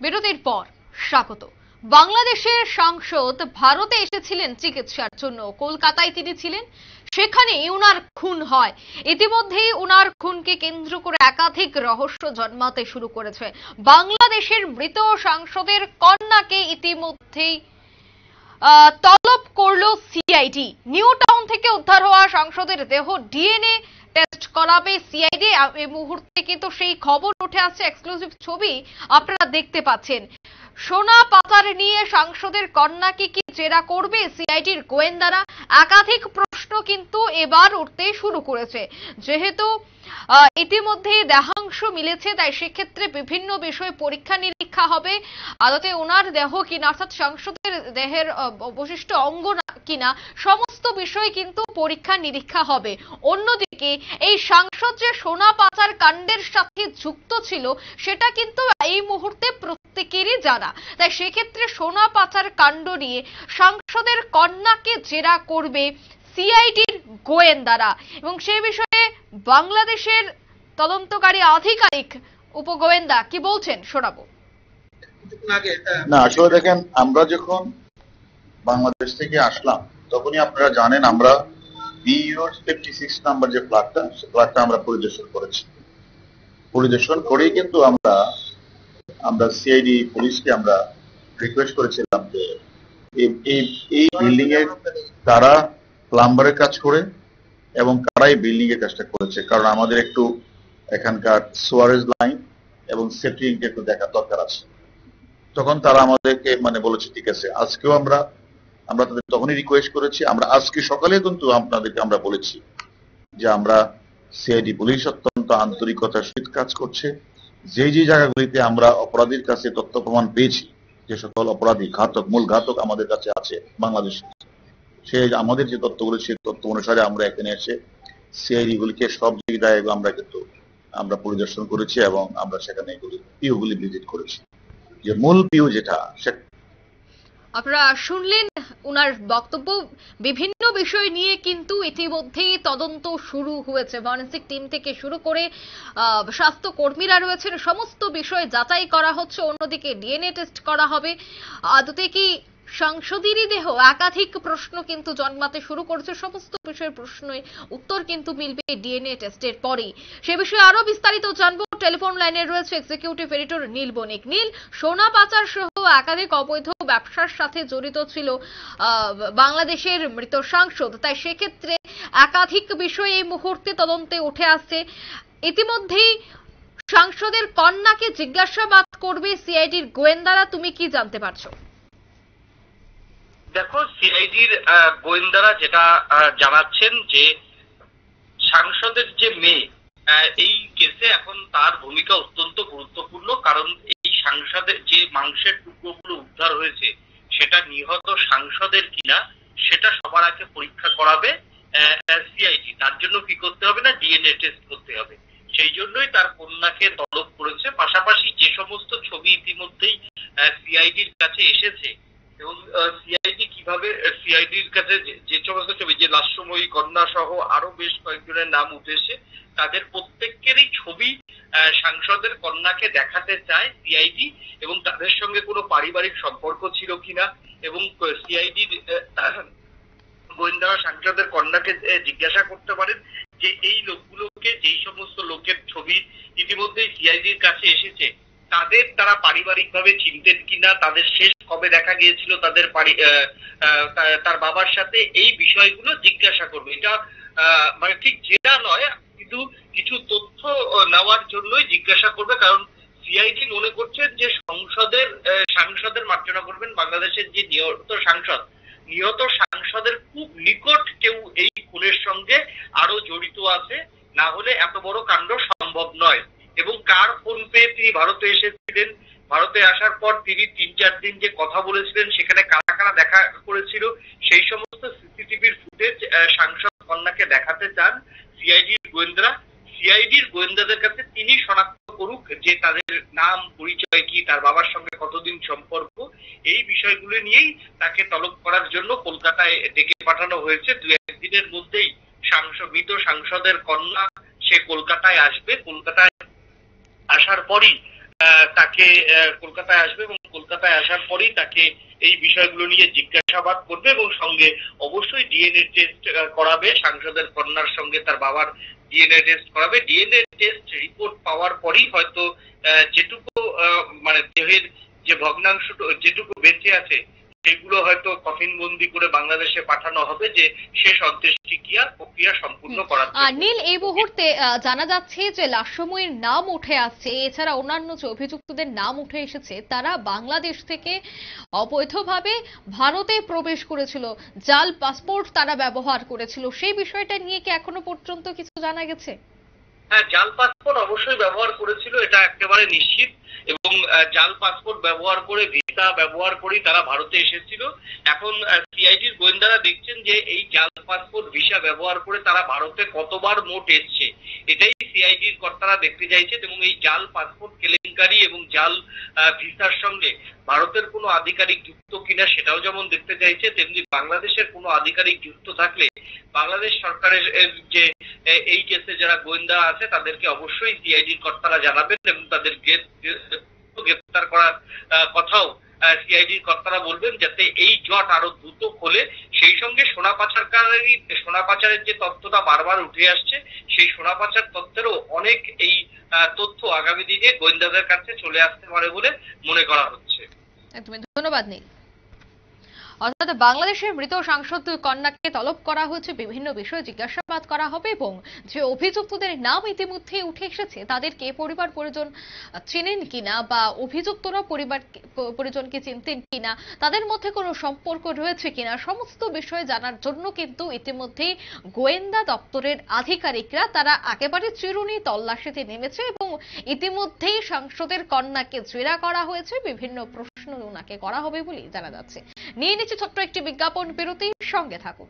বিরতির পর স্বাগত। বাংলাদেশের সাংসদ ভারতে এসেছিলেন চিকিৎসার জন্য, কলকাতায় তিনি ছিলেন, সেখানে উনার খুন হয়। ইতিমধ্যেই উনার খুনকে কেন্দ্র করে একাধিক রহস্য জন্মাতে শুরু করেছে। বাংলাদেশের মৃত সাংসদের কন্যাকে ইতিমধ্যেই তলব করলো সিআইডি। নিউ টাউন থেকে উদ্ধার হওয়া সাংসদের দেহ ডিএনএ টেস্ট করাবে সিআইডি। এই মুহূর্তে কিন্তু সেই খবর উঠে আসছে, এক্সক্লুসিভ ছবি আপনারা দেখতে পাচ্ছেন। সোনা পাচার নিয়ে সাংসদের কন্যাকে কি জেরা করবে সিআইডির গোয়েন্দারা? একাধিক প্রশ্ন কিন্তু এবার উঠতে শুরু করেছে। যেহেতু ইতিমধ্যে দেহাংশ মিলেছে, তাই সেক্ষেত্রে বিভিন্ন বিষয়ে পরীক্ষা নিরীক্ষা হবে। আদতে ওনার দেহ কিনা, অর্থাৎ সাংসদের দেহের অবশিষ্ট অঙ্গ কিনা, সমস্ত বিষয় কিন্তু পরীক্ষা নিরীক্ষা হবে। অন্যদিকে এই সাংসদ যে সোনা পাচার কাণ্ডের সাথে যুক্ত ছিল সেটা কিন্তু এই মুহূর্তে প্রত্যেকেরই জানা। তাই সেক্ষেত্রে সোনা পাচার কাণ্ড নিয়ে সাংসদের কন্যাকে জেরা করবে সিআইডির গোয়েন্দারা, এবং সেই বিষয়ে বাংলাদেশের তদন্তকারী আধিকারিক উপগোয়েন্দা কি বলছেন শোনাবো। না, আসলে দেখেন, আমরা যখন বাংলাদেশ থেকে আসলাম তখনই আপনারা জানেন আমরা বিইউর 56 নাম্বার যে ফ্ল্যাটটা, সে ফ্ল্যাটটা আমরা পরিদর্শন করেছি। পরিদর্শন করেই কিন্তু আমরা সিআইডি পুলিশকে আমরা রিকোয়েস্ট করেছিলাম যে এই বিল্ডিং এর কারা প্লাম্বারের কাজ করে এবং কারা এই বিল্ডিং এর কাজটা করেছে, কারণ আমাদের একটু এখানকার সোয়ারেজ লাইন এবং সেফটি একটু দেখার দরকার আছে। তখন তারা আমাদেরকে বলেছে ঠিক আছে। আজকেও আমরা তাদের তখনই রিকোয়েস্ট করেছি। আমরা আজকে সকালে কিন্তু আপনাদেরকে আমরা বলেছি যে আমরা সিআইডি পুলিশ অত্যন্ত আন্তরিকতার সহিত কাজ করছে। যে জায়গাগুলিতে আমরা অপরাধীর কাছে তথ্য প্রমাণ পেয়েছি, যে সকল অপরাধী মূল ঘাতক আমাদের কাছে আছে বাংলাদেশে, সে আমাদের যে তথ্যগুলি, সেই তথ্য অনুসারে আমরা এখানে এসে সিআইডি গুলিকে সব জায়গায় আমরা পরিদর্শন করেছি এবং আমরা সেখানে পিও গুলি ভিজিট করেছি। যে মূল পিও যেটা, আপনারা শুনলেন উনার বক্তব্য। বিভিন্ন বিষয় নিয়ে কিন্তু ইতিমধ্যেই তদন্ত শুরু হয়েছে। ফরেনসিক টিম থেকে শুরু করে স্বাস্থ্য কর্মীরা রয়েছেন, সমস্ত বিষয় যাচাই করা হচ্ছে। অন্যদিকে ডিএনএ টেস্ট করা হবে। আদতে কি সাংসদেরই দেহ? একাধিক প্রশ্ন কিন্তু জন্মাতে শুরু করেছে। সমস্ত বিষয়ের প্রশ্নের উত্তর কিন্তু মিলবে ডিএনএ টেস্টের পরেই। সে বিষয়ে আরো বিস্তারিত জানবো। টেলিফোন লাইনে রয়েছে এক্সিকিউটিভ এডিটর নীল বণিক। নীল, সোনা পাচার সহ একাধিক অবৈধ ব্যবসার সাথে জড়িত ছিল বাংলাদেশের মৃত সাংসদ, তাই সেক্ষেত্রে একাধিক বিষয় এই মুহূর্তে তদন্তে উঠে আসছে। ইতিমধ্যেই সাংসদের কন্যাকে জিজ্ঞাসাবাদ করবে সিআইডির গোয়েন্দারা, তুমি কি জানতে পারছো? দেখো, সিআইডির গোয়েন্দারা যেটা জানাচ্ছেন যে সাংসদের যে মেয়ে, এই কেসে এখন তার ভূমিকা অত্যন্ত গুরুত্বপূর্ণ। কারণ এই সাংসদের যে মাংসের টুকরোগুলো উদ্ধার হয়েছে সেটা নিহত সাংসদের কিনা সেটা সবার আগে পরীক্ষা করাবে সিআইডি। তার জন্য কি করতে হবে না, ডিএনএ টেস্ট করতে হবে। সেই জন্যই তার কন্যাকে তলব করেছে। পাশাপাশি যে সমস্ত ছবি ইতিমধ্যেই সিআইডির কাছে এসেছে এবং সিআইডির কাছে যে সমস্ত ছবি, যে লাস্যময়ী কন্যা সহ আরো বেশ কয়েকজনের নাম উঠেছে, তাদের প্রত্যেকেরই ছবি সাংসদের কন্যাকে দেখাতে চায় সিআইডি, এবং তাদের সঙ্গে কোনো পারিবারিক সম্পর্ক ছিল কিনা। এবং সিআইডির গোয়েন্দারা সাংসদের কন্যাকে জিজ্ঞাসা করতে পারেন যে এই লোকগুলোকে, যেই সমস্ত লোকের ছবি ইতিমধ্যেই সিআইডির কাছে এসেছে, তারা পারিবারিক ভাবে চিনতেন কিনা, তাদের শেষ কবে দেখা গিয়েছিল তার বাবার সাথে, এই বিষয়গুলো জিজ্ঞাসা করবে। এটা ঠিক জেরা নয়, কিন্তু কিছু তথ্য নেওয়ার জন্যই জিজ্ঞাসা করবে। কারণ সিআইডি মনে করছেন যে সাংসদের মার্জনা করবেন বাংলাদেশের যে নিহত সাংসদের খুব নিকট কেউ এই খুনের সঙ্গে আরো জড়িত আছে, না হলে এত বড় কাণ্ড সম্ভব নয়। এবং কার ফোন পেয়ে তিনি ভারতে এসেছিলেন, ভারতে আসার পর তিনি 3-4 দিন যে কথা বলেছিলেন, সেখানে কারা কারা দেখা করেছিল, সেই সমস্ত সিসিটিভির ফুটেজ সাংসদ কন্যাকে দেখাতে চান সিআইডির গোয়েন্দারা। সিআইডির গোয়েন্দাদের কাছে তিনি শনাক্ত করুক যে তাদের নাম, পরিচয় কি, তার বাবার সঙ্গে কতদিন সম্পর্ক, এই বিষয়গুলো নিয়েই তাকে তলব করার জন্য কলকাতায় ডেকে পাঠানো হয়েছে। 2-1 দিনের মধ্যেই মৃত সাংসদের কন্যা সে কলকাতায় আসবে। কলকাতায় আসার পরই তাকে কলকাতায় আসবে এবং কলকাতায় আসার পরেই তাকে এই বিষয়গুলো নিয়ে জিজ্ঞাসাবাদ করবে এবং সঙ্গে অবশ্যই ডিএনএ টেস্ট করাবে। সাংসদের কন্যার সঙ্গে তার বাবার ডিএনএ টেস্ট করাবে। ডিএনএ টেস্ট রিপোর্ট পাওয়ার পরেই হয়তো যেটুকু মানে দেহের যে ভগ্নাংশ যেটুকু বেঁচে আছে সেগুলো হয়তো কফিন বন্দি করে বাংলাদেশে পাঠানো হবে, যে শেষ অন্ত্যেষ্টিক্রিয়া প্রক্রিয়া সম্পূর্ণ করার জন্য। নীল, এই মুহূর্তে জানা যাচ্ছে যে লাশময়ীর নাম উঠে আসছে, এছাড়া অন্যান্য যে অভিযুক্তদের নাম উঠে এসেছে তারা বাংলাদেশ থেকে অবৈধভাবে ভারতে প্রবেশ করেছিল, জাল পাসপোর্ট তারা ব্যবহার করেছিল। সেই বিষয়টা নিয়ে কি এখনো পর্যন্ত কিছু জানা গেছে? হ্যাঁ, জাল পাসপোর্ট অবশ্যই ব্যবহার করেছিল, এটা একেবারে নিশ্চিত। এবং জাল পাসপোর্ট ব্যবহার করে, ভিসা ব্যবহার করেই তারা ভারতে এসেছিল। এখন সিআইডির গোয়েন্দারা দেখছেন যে এই জাল পাসপোর্ট ভিসা ব্যবহার করে তারা ভারতে কতবার মোট এসছে, এটাই সিআইডির কর্তারা দেখতে চাইছেন। এবং এই জাল পাসপোর্ট কেলেঙ্কারি এবং জাল ভিসার সঙ্গে ভারতের কোনো আধিকারিক যুক্ত কিনা সেটাও যেমন দেখতে চাইছে, তেমনি বাংলাদেশের কোনো আধিকারিক যুক্ত থাকলে বাংলাদেশ সরকারের যে এই কেসে যারা গোয়েন্দা আছে তাদেরকে অবশ্যই সিআইডির কর্তারা জানাবেন এবং তাদের গ্রেফতার করার কথাও সিআইডির কর্তারা বলবেন, যাতে এই জট আরো দ্রুত খোলে। সেই সঙ্গে সোনা পাচারের যে তথ্যটা বারবার উঠে আসছে, সেই সোনা পাচার তথ্যেরও অনেক এই তথ্য আগামী দিনে গোয়েন্দাদের কাছে চলে আসতে পারে বলে মনে করা হচ্ছে। একদমই, ধন্যবাদ নীল। অর্থাৎ বাংলাদেশের মৃত সাংসদ কন্যাকে তলব করা হয়েছে, বিভিন্ন বিষয়ে জিজ্ঞাসাবাদ করা হবে এবং যে অভিযুক্তদের নাম ইতিমধ্যে উঠে এসেছে তাদেরকে পরিবার পরিজন চেনেন কিনা বা অভিযুক্তরা পরিবার পরিজনকে চিনতেন কিনা, তাদের মধ্যে কোনো সম্পর্ক রয়েছে কিনা, সমস্ত বিষয়ে জানার জন্য কিন্তু ইতিমধ্যেই গোয়েন্দা দপ্তরের আধিকারিকরা তারা একেবারে চিরুনি তল্লাশিতে নেমেছে এবং ইতিমধ্যেই সাংসদের কন্যাকে জেরা করা হয়েছে, বিভিন্ন প্রশ্ন ওনাকে করা হবে বলেই জানা যাচ্ছে। নিয়ে নিচ্ছে ছোট্ট একটি বিজ্ঞাপন বিরতি, সঙ্গে থাকুন।